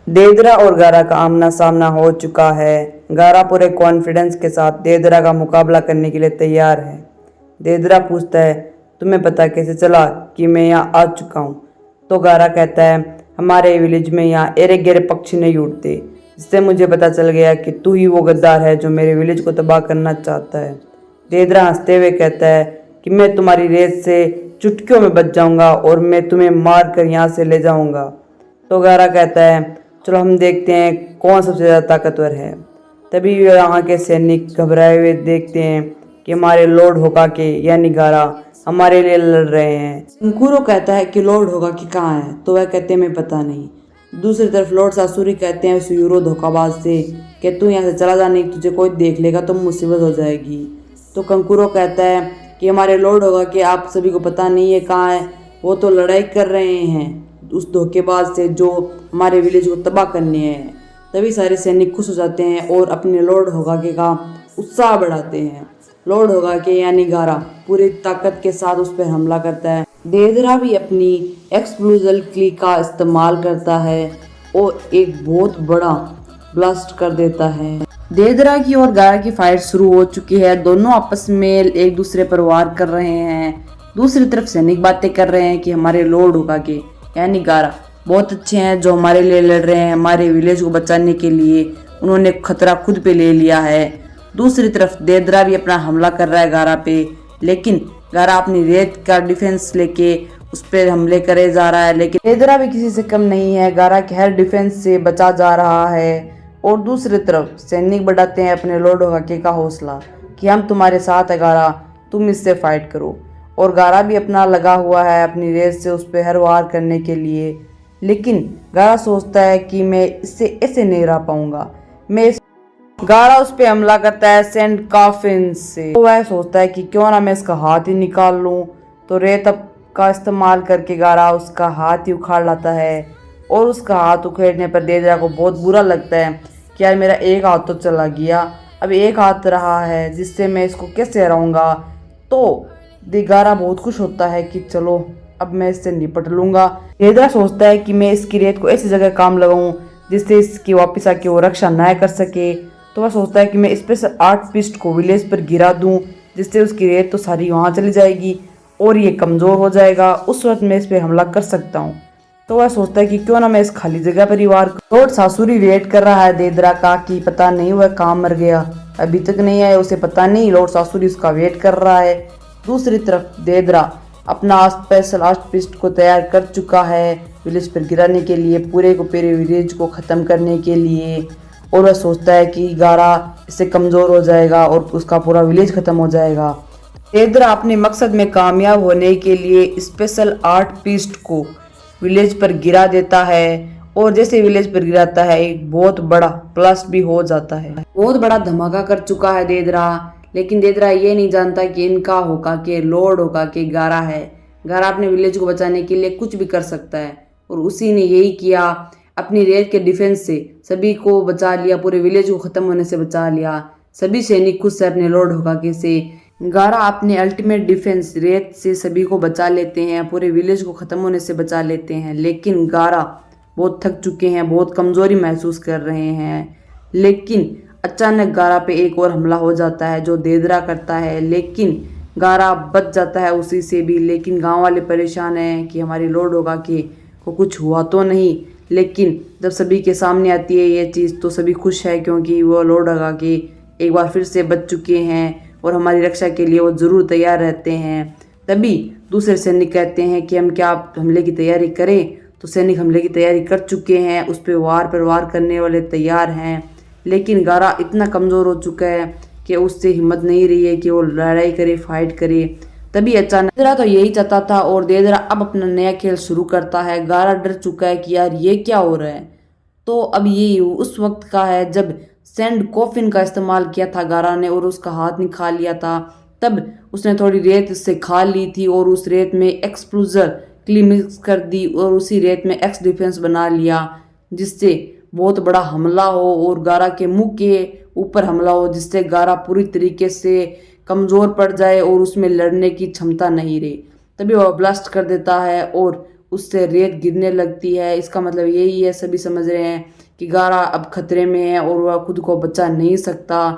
देदरा और गारा का आमना सामना हो चुका है। गारा पूरे कॉन्फिडेंस के साथ देदरा का मुकाबला करने के लिए तैयार है। देदरा पूछता है, तुम्हें पता कैसे चला कि मैं यहाँ आ चुका हूँ? तो गारा कहता है, हमारे विलेज में यहाँ एरे गेरे पक्षी नहीं उड़ते, जिससे मुझे पता चल गया कि तू ही वो गद्दार है जो मेरे विलेज को तबाह करना चाहता है। देदरा हंसते हुए कहता है कि मैं तुम्हारी रेस से चुटकियों में बच जाऊंगा और मैं तुम्हें मार कर यहाँ से ले जाऊंगा। तो गारा कहता है, चलो हम देखते हैं कौन सबसे ज़्यादा ताकतवर है। तभी यहाँ के सैनिक घबराए हुए देखते हैं कि हमारे लॉर्ड होकाके यानी गारा हमारे लिए लड़ रहे हैं। अंकुरो कहता है कि लॉर्ड होकाके कहाँ है? तो वह कहते हैं मैं पता नहीं। दूसरी तरफ लॉर्ड सासुरी कहते हैं उस यूरो धोखाबाज से कि तू यहाँ से चला जा, नहीं तुझे कोई देख लेगा तो मुसीबत हो जाएगी। तो कंकुरो कहता है कि हमारे लॉर्ड होकाके आप सभी को पता नहीं है कहाँ है, वो तो लड़ाई कर रहे हैं उस धोखेबाज से जो हमारे विलेज को तबाह करने हैं। तभी सारे सैनिक खुश हो जाते हैं और अपने लॉर्ड होकाके का उत्साह बढ़ाते हैं। लॉर्ड होकाके यानी गारा पूरी ताकत के साथ उस पर हमला करता है। देदरा भी अपनी एक्सप्लोजल क्ली का इस्तेमाल करता है और एक बहुत बड़ा ब्लास्ट कर देता है। देदरा की और गारा की फाइट शुरू हो चुकी है। दोनों आपस में एक दूसरे पर वार कर रहे हैं। दूसरी तरफ सैनिक बातें कर रहे हैं कि हमारे लॉर्ड होकाके यानी गारा बहुत अच्छे हैं जो हमारे लिए लड़ रहे हैं, हमारे विलेज को बचाने के लिए उन्होंने खतरा खुद पे ले लिया है। दूसरी तरफ देदरा भी अपना हमला कर रहा है गारा पे, लेकिन गारा अपनी रेत का डिफेंस लेके उस पर हमले करे जा रहा है, लेकिन देदरा भी किसी से कम नहीं है, गारा के हर डिफेंस से बचा जा रहा है। और दूसरी तरफ सैनिक बढ़ाते हैं अपने लॉर्ड होकाके का हौसला कि हम तुम्हारे साथ है गारा, तुम इससे फाइट करो। और गारा भी अपना लगा हुआ है अपनी रेस से उस पर हर वार करने के लिए, लेकिन गारा सोचता है कि मैं इससे ऐसे नहीं रह पाऊंगा। गारा उस पर हमला करता है सेंड कॉफिन से। तो वह सोचता है कि क्यों ना मैं इसका हाथ ही निकाल लूं। तो रेत का इस्तेमाल करके गारा उसका हाथ ही उखाड़ लाता है और उसका हाथ उखेड़ने पर देदरा को बहुत बुरा लगता है कि यार मेरा एक हाथ तो चला गया, अब एक हाथ रहा है जिससे मैं इसको कैसे हराऊंगा। तो गारा बहुत खुश होता है कि चलो अब मैं इससे निपट लूंगा। देदरा सोचता है कि मैं इसकी रेत को ऐसी जगह काम लगाऊं जिससे इसकी वापस आके वो रक्षा न कर सके। तो वह सोचता है कि मैं स्पेशल आर्ट पिस्ट को विलेज पर गिरा दूं जिससे उसकी रेत तो सारी वहां चली जाएगी और ये कमज़ोर हो जाएगा, उस वक्त मैं इस पर हमला कर सकता हूँ। तो वह सोचता है कि क्यों ना मैं इस खाली जगह पर ही वार। लॉर्ड सासुरी वेट कर रहा है देदरा का कि पता नहीं वह कहाँ मर गया, अभी तक नहीं आया, उसे पता नहीं। लॉर्ड सासुरी उसका वेट कर रहा है। दूसरी तरफ देदरा अपना स्पेशल आर्ट पिस्ट को तैयार कर चुका है विलेज पर गिराने के लिए, पूरे विलेज को ख़त्म करने के लिए। और वह सोचता है कि गारा इससे कमज़ोर हो जाएगा और उसका पूरा विलेज ख़त्म हो जाएगा। देदरा अपने मकसद में कामयाब होने के लिए स्पेशल आर्ट पिस्ट को विलेज पर गिरा देता है और जैसे विलेज पर गिराता है एक बहुत बड़ा ब्लास्ट भी हो जाता है। बहुत बड़ा धमाका कर चुका है देदरा, लेकिन देदरा ये नहीं जानता कि इनका होकाके लॉर्ड होकाके गारा है। गारा अपने विलेज को बचाने के लिए कुछ भी कर सकता है और उसी ने यही किया। अपनी रेत के डिफेंस से सभी को बचा लिया, पूरे विलेज को खत्म होने से बचा लिया। सभी सैनिक खुश है अपने लॉर्ड होकाके से। गारा अपने अल्टीमेट डिफेंस रेत से सभी को बचा लेते हैं, पूरे विलेज को ख़त्म होने से बचा लेते हैं। लेकिन गारा बहुत थक चुके हैं, बहुत कमज़ोरी महसूस कर रहे हैं। लेकिन अचानक गारा पे एक और हमला हो जाता है जो देदरा करता है, लेकिन गारा बच जाता है उसी से भी। लेकिन गांव वाले परेशान हैं कि हमारी लॉर्ड होकाके को कुछ हुआ तो नहीं। लेकिन जब सभी के सामने आती है ये चीज़ तो सभी खुश है क्योंकि वो लॉर्ड होकाके एक बार फिर से बच चुके हैं और हमारी रक्षा के लिए वो ज़रूर तैयार रहते हैं। तभी दूसरे सैनिक कहते हैं कि हम क्या हमले की तैयारी करें। तो सैनिक हमले की तैयारी कर चुके हैं, उस पर वार करने वाले तैयार हैं। लेकिन गारा इतना कमज़ोर हो चुका है कि उससे हिम्मत नहीं रही है कि वो लड़ाई करे, फाइट करे। तभी अचानक देदरा तो यही चाहता था और देदरा अब अपना नया खेल शुरू करता है। गारा डर चुका है कि यार ये क्या हो रहा है। तो अब ये उस वक्त का है जब सैंड कॉफिन का इस्तेमाल किया था गारा ने और उसका हाथ निकाल लिया था। तब उसने थोड़ी रेत इससे खा ली थी और उस रेत में एक्सप्लोजर क्ली मिक्स कर दी और उसी रेत में एक्स डिफेंस बना लिया जिससे बहुत बड़ा हमला हो और गारा के मुंह के ऊपर हमला हो, जिससे गारा पूरी तरीके से कमज़ोर पड़ जाए और उसमें लड़ने की क्षमता नहीं रहे। तभी वह ब्लास्ट कर देता है और उससे रेत गिरने लगती है। इसका मतलब यही है, सभी समझ रहे हैं कि गारा अब खतरे में है और वह खुद को बचा नहीं सकता।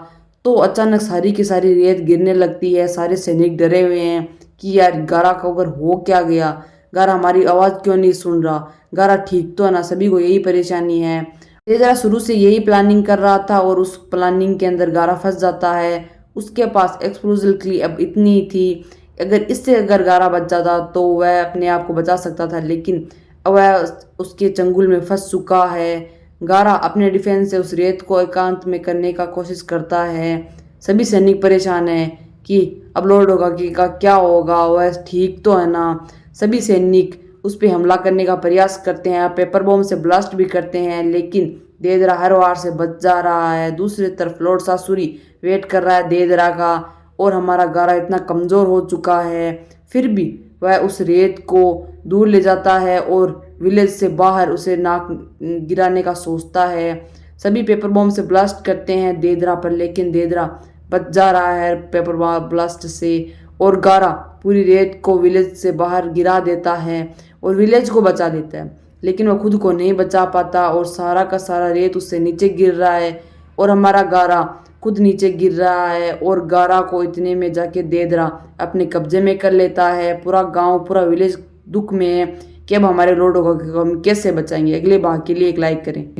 तो अचानक सारी की सारी रेत गिरने लगती है। सारे सैनिक डरे हुए हैं कि यार गारा को अगर हो क्या गया, गारा हमारी आवाज़ क्यों नहीं सुन रहा, गारा ठीक तो है ना। सभी को यही परेशानी है। ये जरा शुरू से यही प्लानिंग कर रहा था और उस प्लानिंग के अंदर गारा फंस जाता है। उसके पास एक्सप्लोजिव की अब इतनी ही थी, अगर गारा बच जाता तो वह अपने आप को बचा सकता था, लेकिन वह उसके चंगुल में फंस चुका है। गारा अपने डिफेंस से उस रेत को एकांत में करने का कोशिश करता है। सभी सैनिक परेशान हैं कि अब लॉर्ड होगा कि का क्या होगा, वह ठीक तो है ना। सभी सैनिक उस पर हमला करने का प्रयास करते हैं, पेपर बॉम्ब से ब्लास्ट भी करते हैं, लेकिन देदरा हर वार से बच जा रहा है। दूसरी तरफ लॉर्ड सासुरी वेट कर रहा है देदरा का, और हमारा गारा इतना कमज़ोर हो चुका है। फिर भी वह उस रेत को दूर ले जाता है और विलेज से बाहर उसे नाक गिराने का सोचता है। सभी पेपर बॉम्ब से ब्लास्ट करते हैं देदरा पर, लेकिन देदरा बच जा रहा है पेपर ब्लास्ट से, और गारा पूरी रेत को विलेज से बाहर गिरा देता है और विलेज को बचा लेता है। लेकिन वह खुद को नहीं बचा पाता और सारा का सारा रेत उससे नीचे गिर रहा है और हमारा गारा खुद नीचे गिर रहा है। और गारा को इतने में जाके देदरा अपने कब्जे में कर लेता है। पूरा गांव, पूरा विलेज दुख में है कि अब हमारे लॉर्ड को हम कैसे बचाएंगे। अगले भाग के लिए एक लाइक करें।